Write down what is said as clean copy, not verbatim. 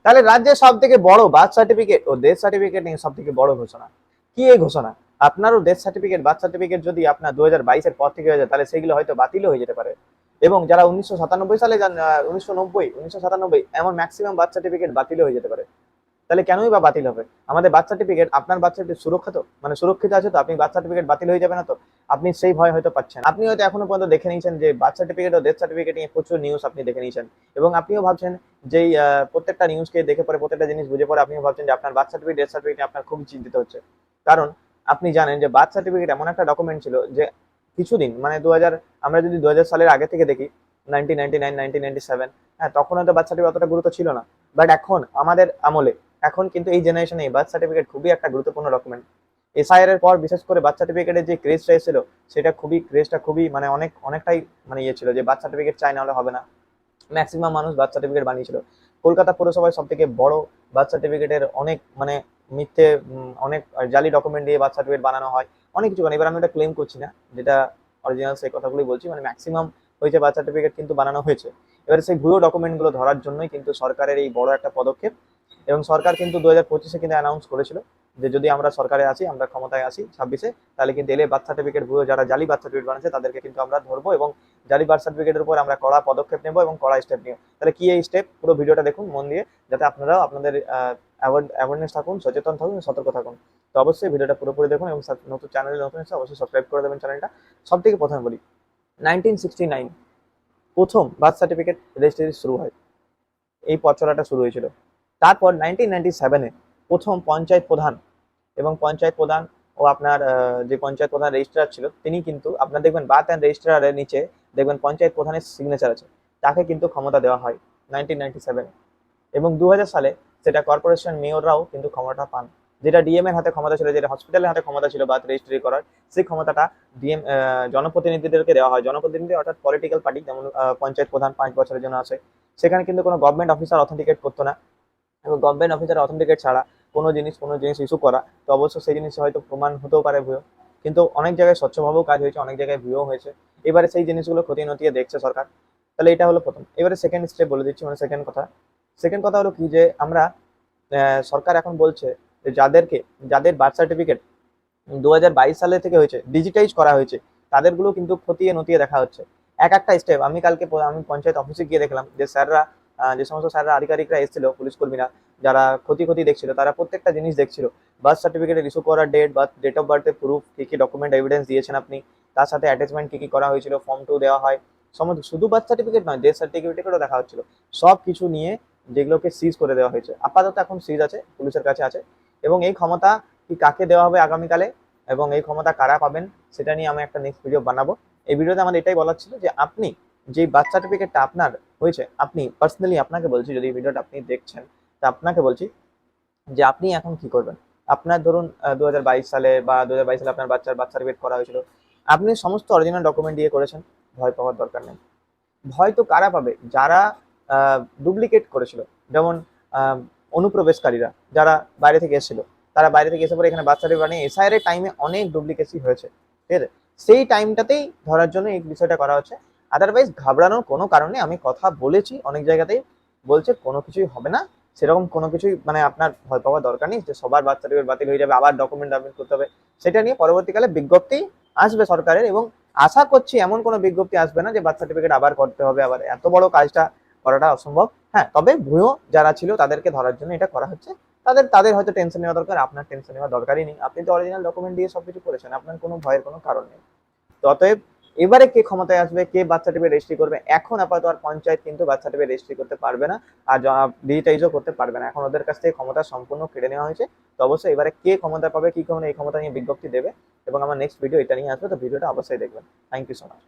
তাহলে রাজ্যের সব থেকে বড় বার্থ সার্টিফিকেট ও ডেথ সার্টিফিকেট নিয়ে সব থেকে বড় ঘোষণা কি এই ঘোষণা? আপনারও ডেথ সার্টিফিকেট বার্থ সার্টিফিকেট যদি আপনার 2022-এর পর থেকে হয়ে যায় তাহলে সেগুলো হয়তো বাতিল হয়ে যেতে পারে। এবং যারা 1997 সালে যান, 1997 এমন ম্যাক্সিমাম বার্থ সার্টিফিকেট বাতিল হয়ে যেতে পারে। তাহলে কেনই বা বাতিল হবে? আমাদের বার্থ সার্টিফিকেট, আপনার বার্থ সার্টিফিকেট সুরক্ষিত, মানে সুরক্ষিত আছে তো? আপনি বার্থ সার্টিফিকেট বাতিল হয়ে যাবে না তো? আপনি সেই ভয় হয়তো পাচ্ছেন। আপনি হয়তো এখনো পর্যন্ত দেখে নিয়েছেন যে বার্থ সার্টিফিকেট ও ডেথ সার্টিফিকেট নিয়ে প্রচুর নিউজ আপনি দেখে নিয়েছেন, এবং আপনিও ভাবছেন যে প্রত্যেকটা নিউজকে দেখে পরে, প্রত্যেকটা জিনিস বুঝে পরে আপনিও ভাবছেন যে আপনার বার্থ সার্টিফিকেট, ডেথ সার্টিফিকেট আপনার খুব চিন্তিত হচ্ছে। কারণ আপনি জানেন যে বার্থ সার্টিফিকেট এমন একটা ডকুমেন্ট ছিল যে কিছুদিন, মানে 2000, আমরা যদি 2000 সালের আগে থেকে দেখি, 1999, 1997, হ্যাঁ, তখন হয়তো বার্থ সার্টিফিকেট অতটা গুরুত্ব ছিল না। বাট এখন আমাদের আমলে, এখন কিন্তু এই জেনারেশনে বার্থ সার্টিফিকেট খুবই একটা গুরুত্বপূর্ণ ডকুমেন্ট। এসআইআর এর পর বিশেষ করে বার্থ সার্টিফিকেটের যে ক্রেজটা এসেছিল, সেটা খুবই, ক্রেজটা খুবই, মানে অনেকটাই মানে ইয়ে ছিল যে বার্থ সার্টিফিকেট চাই না হলে হবে না। ম্যাক্সিমাম মানুষ বার্থ সার্টিফিকেট বানিয়েছিল। কলকাতা পুরসভায় সব থেকে বড় বার্থ সার্টিফিকেটের অনেক মানে মিথ্যে, অনেক জালি ডকুমেন্ট দিয়ে বার্থ সার্টিফিকেট বানানো হয়, অনেক কিছু। এবার আমি এটা ক্লেম করছি না, যেটা অরিজিনাল সেই কথাগুলোই বলছি, মানে ম্যাক্সিমাম হয়েছে বার্থ সার্টিফিকেট কিন্তু বানানো হয়েছে। এবারে সেই ভুয়ো ডকুমেন্টগুলো ধরার জন্যই কিন্তু সরকারের এই বড় একটা পদক্ষেপ। এবং সরকার কিন্তু 2025-এ কিন্তু অ্যানাউন্স করেছিল যে যদি আমরা সরকারে আসি, আমরা ক্ষমতায় আসি 26-এ, তাহলে কিন্তু এলে বার্থ সার্টিফিকেট ভুয়ো যারা জালি বার্থ সার্টিফিকেট বানাচ্ছে তাদেরকে কিন্তু আমরা ধরবো, এবং জালি বার্থ সার্টিফিকেটের উপর আমরা কড়া পদক্ষেপ নেবো এবং কড়া স্টেপ নিব। তাহলে কি এই স্টেপ, পুরো ভিডিওটা দেখুন মন দিয়ে, যাতে আপনারাও আপনাদের অ্যাওয়ারনেস থাকুন, সচেতন থাকুন, সতর্ক থাকুন। তো অবশ্যই ভিডিওটা পুরোপুরি দেখুন, এবং নতুন চ্যানেলে নতুন এসে অবশ্যই সাবস্ক্রাইব করে দেবেন চ্যানেলটা। সব থেকে প্রথমে বলি, 1969 প্রথম বার্থ সার্টিফিকেট রেজিস্ট্রি শুরু হয়, এই পথ চলাটা শুরু হয়েছিল। তারপর 1997-এ প্রথম পঞ্চায়েত প্রধান, এবং পঞ্চায়েত প্রধান ও আপনার যে পঞ্চায়েত প্রধান রেজিস্ট্রার ছিল, তিনি কিন্তু আপনার দেখবেন বার্থ অ্যান্ড রেজিস্ট্রারের নিচে দেখবেন পঞ্চায়েত প্রধানের সিগনেচার আছে, তাকে কিন্তু ক্ষমতা দেওয়া হয় 1997-এ। এবং 2000 সালে সেটা কর্পোরেশন মেয়ররাও কিন্তু ক্ষমতা পান। যেটা ডিএম এর হাতে ক্ষমতা ছিল, যেটা হসপিটালের হাতে ক্ষমতা ছিল বার্থ রেজিস্ট্রি করার, সেই ক্ষমতাটা ডিএম, জনপ্রতিনিধিদেরকে দেওয়া হয়। জনপ্রতিনিধি অর্থাৎ পলিটিক্যাল পার্টি, যেমন পঞ্চায়েত প্রধান 5 বছরের জন্য আসে। সেখানে কিন্তু কোনো গভর্নমেন্ট অফিসার অথেন্টিকেট করতো না, এবং গভর্নমেন্ট অফিসার অথেন্টিকেট ছাড়া কোনো জিনিস ইস্যু করা, তো অবশ্যই সেই জিনিস হয়তো প্রমাণ হতেও পারে ভুয়ো। কিন্তু অনেক জায়গায় স্বচ্ছভাবেও কাজ হয়েছে, অনেক জায়গায় ভুয়ো হয়েছে। এবারে সেই জিনিসগুলো খতিয়ে নতিয়ে দেখছে সরকার। তাহলে এটা হলো প্রথম। এবারে সেকেন্ড স্টেপ বলে দিচ্ছি, মানে সেকেন্ড কথা হলো কি, যে আমরা সরকার এখন বলছে যে যাদের বার্থ সার্টিফিকেট 2022 সালে থেকে হয়েছে, ডিজিটাইজ করা হয়েছে, তাদেরগুলো কিন্তু খতিয়ে নতিয়ে দেখা হচ্ছে এক একটা স্টেপ। আমি পঞ্চায়েত অফিসে গিয়ে দেখলাম যে স্যাররা, যে সমস্ত স্যাররা, আধিকারিকরা এসেছিল, পুলিশ কর্মীরা যারা খতি দেখছিল, তারা প্রত্যেকটা জিনিস দেখছিল। বার্থ সার্টিফিকেটের ইস্যু করার ডেট অফ বার্থের প্রুফ, কি কি ডকুমেন্ট এভিডেন্স দিয়েছেন আপনি, তার সাথে অ্যাটাচমেন্ট কি কি করা হয়েছিল, ফর্ম 2 দেওয়া হয়, সমস্ত, শুধু বার্থ সার্টিফিকেট নয়, ডেথ সার্টিফিকেটও দেখা হচ্ছিল। সব কিছু নিয়ে যেগুলোকে সিজ করে দেওয়া হয়েছে, আপাতত এখন সিজ আছে, পুলিশের কাছে আছে। এবং এই ক্ষমতা কি কাকে দেওয়া হবে আগামীকালে, এবং এই ক্ষমতা কারা পাবেন, সেটা নিয়ে আমি একটা নেক্সট ভিডিও বানাবো। এই ভিডিওতে আমার এটাই বলার ছিল যে আপনি যে বার্থ সার্টিফিকেটটা আপনার হয়েছে, আপনি পার্সোনালি, আপনাকে বলছি, যদি এই ভিডিওটা আপনি দেখছেন, তা আপনাকে বলছি যে আপনি এখন কি করবেন। আপনার ধরুন 2022 সালে বা 2022 সালে আপনার বাচ্চার বার্থ সার্টিফিকেট করা হয়েছিল, আপনি সমস্ত অরিজিনাল ডকুমেন্ট দিয়ে করেছেন, ভয় পাওয়ার দরকার নেই। ভয় তো কারা পাবে, যারা ডুপ্লিকেট করেছিল, যেমন আহ, অনুপ্রবেশকারীরা যারা বাইরে থেকে এসেছিল, তারা বাইরে থেকে এসে পরে এখানে বাচ্চা বানিয়ে এসআইআর এর টাইমে অনেক ডুপ্লিকেসি হয়েছে, ঠিক আছে? সেই টাইমটাতেই ধরার জন্য এই বিষয়টা করা হচ্ছে। আদারওয়াইজ ঘাবড়ানোর কোনো কারণে, আমি কথা বলেছি অনেক জায়গাতেই, বলছে কোনো কিছুই হবে না, সেরকম কোনো কিছুই, মানে আপনার ভয় পাওয়ার দরকার নেই যে সবার বার্থ সার্টিফিকেট বাতিল হয়ে যাবে, আবার ডকুমেন্ট সাবমিট করতে হবে। সেটা নিয়ে পরবর্তীকালে বিজ্ঞপ্তি আসবে সরকারের, এবং আশা করছি এমন কোনো বিজ্ঞপ্তি আসবে না যে বার্থ সার্টিফিকেট আবার করতে হবে, আবার এত বড় কাজটা করাটা অসম্ভব। হ্যাঁ, তবে ভুয়ো যারা ছিল তাদেরকে ধরার জন্য এটা করা হচ্ছে। তাদের হয়তো টেনশন নেওয়া দরকার, আপনার টেনশন নেওয়ার দরকারই নেই, আপনি তো অরিজিনাল ডকুমেন্ট দিয়ে সবকিছু করেছেন, আপনার কোনো ভয়ের কোনো কারণ নেই। তো অতএব এবারে কে ক্ষমতায় আসবে, কে বার্থ সার্টিফিকেট রেজিস্ট্রি করবে, এখন আপাতত আর পঞ্চায়েত কিন্তু বার্থ সার্টিফিকেট রেজিস্ট্রি করতে পারবে না, আর ডিজিটাইজও করতে পারবে না, এখন ওদের কাছ থেকে ক্ষমতা সম্পূর্ণ কেড়ে নেওয়া হয়েছে। তো অবশ্যই এবারে কে ক্ষমতা পাবে, কি কারণে এই ক্ষমতা নিয়ে বিজ্ঞপ্তি দেবে, এবং আমার নেক্সট ভিডিও এটা নিয়ে আসবে, তো ভিডিওটা অবশ্যই দেখবেন। Thank you so much.